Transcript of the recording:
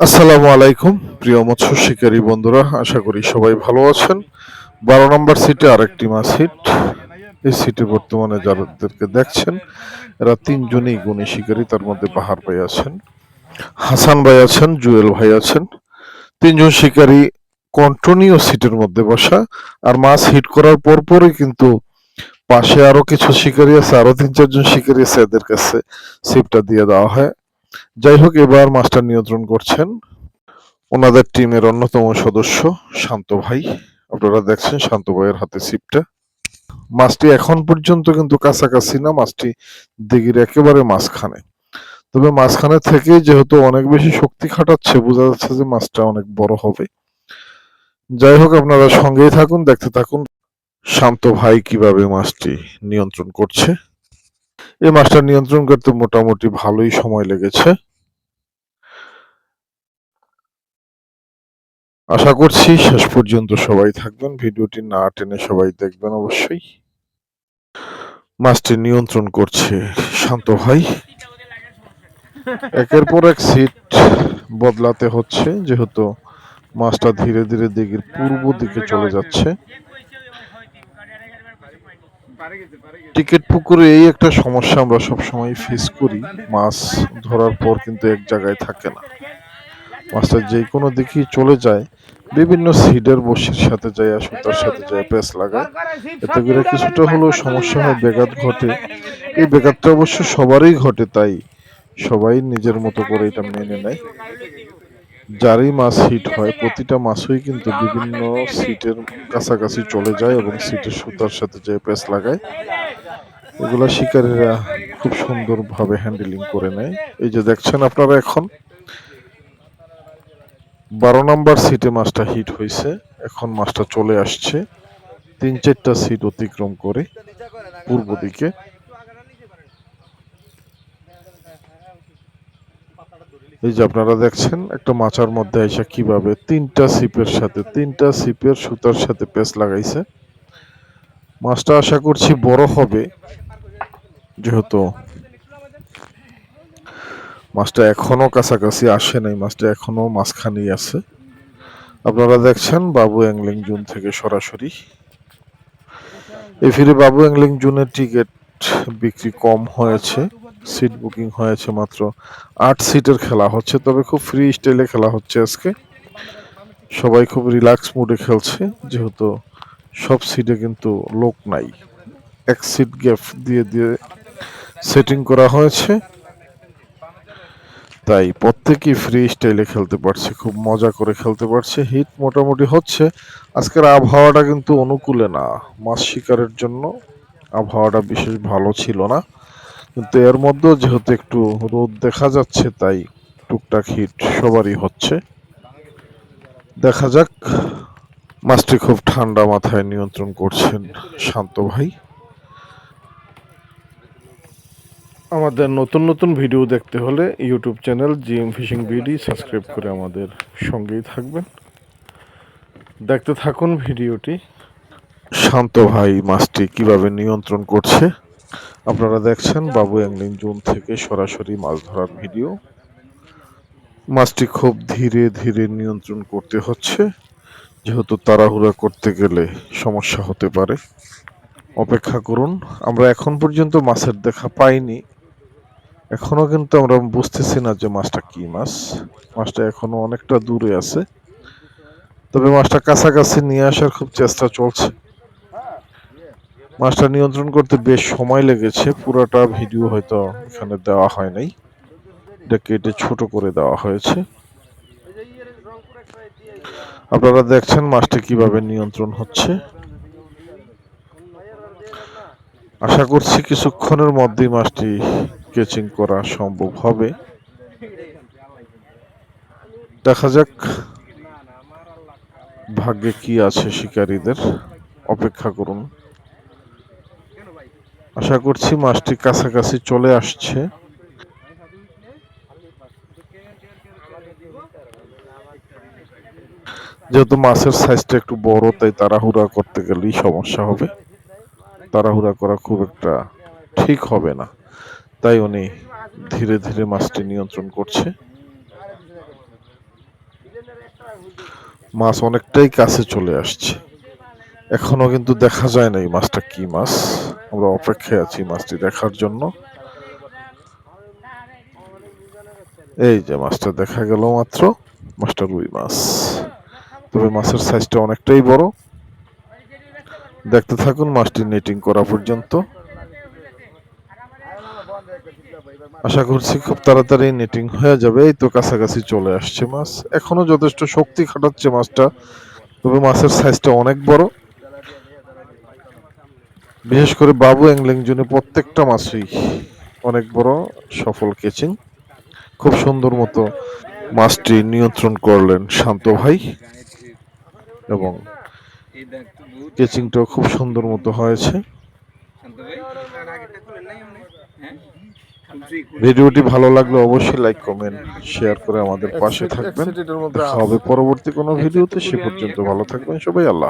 আসসালামু আলাইকুম প্রিয় মৎস্য শিকারী বন্ধুরা, আশা করি সবাই ভালো আছেন। 12 নম্বর সিটে আরেকটি মাছ হিট। এই সিটে বর্তমানে যাদেরকে দেখছেন এরা তিনজনই গুণী শিকারী। তার মধ্যে বাহার ভাই আছেন, হাসান ভাই আছেন, জুয়েল ভাই আছেন। তিনজন শিকারী কন্টিনিউ সিটের মধ্যে বসা। আর মাছ হিট করার পরপরই কিন্তু পাশে আরো কিছু শিকারী আছে, আরো 3-4 জন শিকারী আছে, এদের কাছে ছিপটা দিয়ে দেওয়া হয়। যাই হোক, এবার মাছটা নিয়ন্ত্রণ করছেন ওনাদের টিমের অন্যতম সদস্য শান্ত ভাই। আপনারা দেখছেন শান্ত ভাইয়ের হাতে ছিপটা। মাছটি এখন পর্যন্ত কিন্তু কাছাকাছি না, মাছটি দিঘির একেবারে মাঝখানে। তবে মাঝখানে থেকে যেহেতু অনেক বেশি শক্তি খাটাচ্ছে, বোঝা যাচ্ছে যে মাছটা অনেক বড় হবে। যাই হোক, আপনারা সঙ্গেই থাকুন, দেখতে থাকুন শান্ত ভাই কিভাবে মাছটি নিয়ন্ত্রণ করছে। এই মাছটা নিয়ন্ত্রণ করতে মোটামুটি ভালোই সময় লেগেছে। আশা করছি শেষ পর্যন্ত সবাই থাকবেন, ভিডিওটি না টেনে সবাই দেখবেন অবশ্যই। মাছটি নিয়ন্ত্রণ করছে শান্ত ভাই। একের পর এক সিট বদলাতে হচ্ছে, যেহেতু মাছটা ধীরে ধীরে দিঘির পূর্ব দিকে চলে যাচ্ছে। টিকিট পুকুরে এই একটা সমস্যা আমরা সবসময় ফেস করি, মাছ ধরার পর কিন্তু এক জায়গায় থাকে না, মাছটা যে কোনো দিকেই চলে যায়। বিভিন্ন সিডের বসির সাথে যায়, সুতার সাথে যায়, প্যাঁচ লাগায়, এতে করে কিছুটা হলেও সমস্যা হয়, ব্যাঘাত ঘটে। এই ব্যাঘাতটা অবশ্য সবারই ঘটে, তাই সবাই নিজের মতো করে এটা মেনে নেয়। যারই মাছ হিট হয় প্রতিটা মাছই কিন্তু বিভিন্ন সিটের কাছাকাছি চলে যায় এবং সিটের সুতার সাথে যে প্যাঁচ লাগায়, এগুলা শিকারীরা খুব সুন্দরভাবে হ্যান্ডেলিং করে নেয়। এই যে দেখছেন আপনারা, এখন 12 নম্বর সিটে মাছটা হিট হয়েছে। এখন মাছটা চলে আসছে 3-4টা সিট অতিক্রম করে পূর্ব দিকে। এই যে আপনারা দেখছেন একটা মাচার মধ্যে এসে কিভাবে 3টা সিপের সুতার সাথে পেঁচ লাগাইছে। মাছটা আশা করছি বড় হবে, যেহেতু মাছটা এখনো কাছাকাছি আসে নাই, মাছটা এখনো মাঝখানেই আছে। আপনারা দেখছেন বাবু অ্যাংলিং জোন থেকে সরাসরি। এই ফিরে বাবু অ্যাংলিং জোনের টিকিট বিক্রি কম হয়েছে, সিট বুকিং হয়েছে মাত্র 8 সিটের খেলা হচ্ছে, তবে খুব ফ্রি স্টাইলে খেলা হচ্ছে আজকে। সবাই খুব রিল্যাক্স মুডে খেলছে, যেহেতু সব সিটে কিন্তু লোক নাই, এক সিট গ্যাপ দিয়ে দিয়ে সেটিং করা হয়েছে, তাই প্রত্যেকেই ফ্রি স্টাইলে খেলতে পারছে, খুব মজা করে খেলতে পারছে। হিট মোটামুটি হচ্ছে। আজকের আবহাওয়াটা কিন্তু অনুকূলে না মাছ শিকারের জন্য, আবহাওয়াটা বিশেষ ভালো ছিল না, কিন্তু এর মধ্যেও যেহেতু একটু রোদ দেখা যাচ্ছে, তাই টুকটাক হিট সবারই হচ্ছে। দেখা যাক। মাছটি খুব ঠান্ডা মাথায় নিয়ন্ত্রণ করছেন শান্ত ভাই। আমাদের নতুন নতুন ভিডিও দেখতে হলে YouTube channel GM fishing BD subscribe করে আমাদের সঙ্গেই থাকবেন, দেখতে থাকুন ভিডিওটি। শান্ত ভাই মাছটি কিভাবে নিয়ন্ত্রণ করছে আপনারা দেখছেন বাবু অ্যাংলিং জোন থেকে সরাসরি মাছ ধরার ভিডিও। মাছটি খুব ধীরে ধীরে নিয়ন্ত্রণ করতে হচ্ছে, যেহেতু তাড়াহুড়া করতে গেলে সমস্যা হতে পারে। অপেক্ষা করুন, আমরা এখন পর্যন্ত মাছের দেখা পাইনি, এখনো কিন্তু আমরা বুঝতেছি না যে মাছটা কি মাছ। মাছটা এখনো অনেকটা দূরে আছে, তবে মাছটা কাছাকাছি নিয়ে আসার খুব চেষ্টা চলছে। মাছটা নিয়ন্ত্রণ করতে বেশ সময় লেগেছে, পুরোটা ভিডিও হয়তো এখানে দেওয়া হয় নাই, এটা কেটে ছোট করে দেওয়া হয়েছে। আপনারা দেখছেন মাছটি কিভাবে নিয়ন্ত্রণ হচ্ছে। আশা করছি কিছুক্ষণের মধ্যেই মাছটি ক্যাচিং করা সম্ভব হবে। দেখা যাক ভাগ্যে কি আছে শিকারীদের, অপেক্ষা করুন। আশা করছি মাছটি কাছাকাছি চলে আসছে। যেহেতু মাছের সাইজটা একটু বড়, তাই তাড়াহুড়া করতে গেলেই সমস্যা হবে, তাড়াহুড়া করা খুব একটা ঠিক হবে না, তাই উনি ধীরে ধীরে মাছটি নিয়ন্ত্রণ করছে। মাছ অনেকটাই কাছে চলে আসছে, এখনো কিন্তু দেখা যায় না এই মাছটা কি মাছ। আমরা অপেক্ষায় আছি মাছটি দেখার জন্য। এই যে মাছটা দেখা গেল মাত্র, মাছটা রুই মাছ, তবে মাছের সাইজটা অনেকটাই বড়। দেখতে থাকুন মাছটি নেটিং করা পর্যন্ত। আশা করছি খুব তাড়াতাড়ি নেটিং হয়ে যাবে। এই তো কাছাকাছি চলে আসছে মাছ, এখনো যথেষ্ট শক্তি খাটাচ্ছে মাছটা, তবে মাছের সাইজটা অনেক বড়। বিশেষ করে বাবু অ্যাংলিং জোনে প্রত্যেকটা মাছই অনেক বড় সফল কেচিং। খুব সুন্দর মতো মাছটি নিয়ন্ত্রণ করলেন শান্ত ভাই, এবং কেচিংটাও খুব সুন্দর মতো হয়েছে। ভিডিওটি ভালো লাগলে অবশ্যই লাইক কমেন্ট শেয়ার করে আমাদের পাশে থাকবেন। দেখা হবে পরবর্তী কোনো ভিডিওতে, সে পর্যন্ত ভালো থাকবেন সবাই। আল্লাহ।